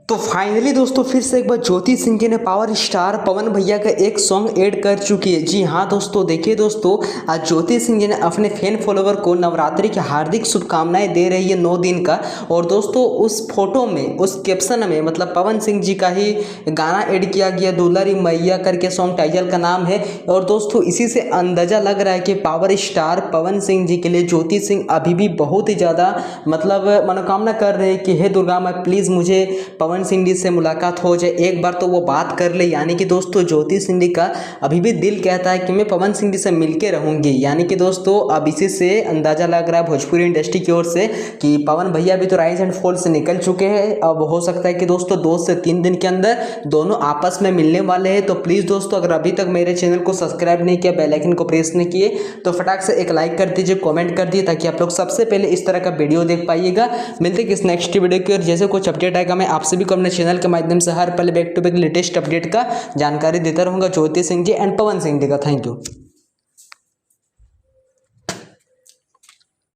तो फाइनली दोस्तों फिर से एक बार ज्योति सिंह जी ने पावर स्टार पवन भैया का एक सॉन्ग ऐड कर चुकी है। जी हाँ दोस्तों, देखिए दोस्तों, आज ज्योति सिंह जी ने अपने फैन फॉलोवर को नवरात्रि की हार्दिक शुभकामनाएं दे रही है 9 दिन का। और दोस्तों उस फोटो में, उस कैप्शन में मतलब पवन सिंह जी का ही गाना ऐड किया गया, दुलारी मैया करके सॉन्ग टाइटल का नाम है। और दोस्तों इसी से अंदाजा लग रहा है कि पावर स्टार पवन सिंह जी के लिए ज्योति सिंह अभी भी बहुत ही ज़्यादा मतलब मनोकामना कर रहे हैं कि हे दुर्गा माँ प्लीज़ मुझे पवन सिंह जी से मुलाकात हो जाए, एक बार तो वो बात कर ले। यानी कि दोस्तों ज्योति सिंह जी का अभी भी दिल कहता है कि मैं पवन सिंह जी से मिलके रहूंगी। यानी कि दोस्तों अब इसी से अंदाजा लग रहा है भोजपुरी इंडस्ट्री की ओर से कि पवन भैया भी तो राइज एंड फॉल से निकल चुके हैं। अब हो सकता है कि दोस्तों 2 से 3 दिन के अंदर दोनों आपस में मिलने वाले हैं। तो प्लीज़ दोस्तों अगर अभी तक मेरे चैनल को सब्सक्राइब नहीं किया, बेल आइकन को प्रेस नहीं किए तो फटाक से एक लाइक कर दीजिए, कमेंट कर दिए ताकि आप लोग सबसे पहले इस तरह का वीडियो देख पाइएगा। मिलते किस नेक्स्ट वीडियो की और जैसे कुछ अपडेट आएगा मैं आपसे भी अपने चैनल के माध्यम से हर पल back to back latest update का जानकारी देता रहूंगा ज्योति सिंह जी एंड पवन सिंह जी का। Thank you.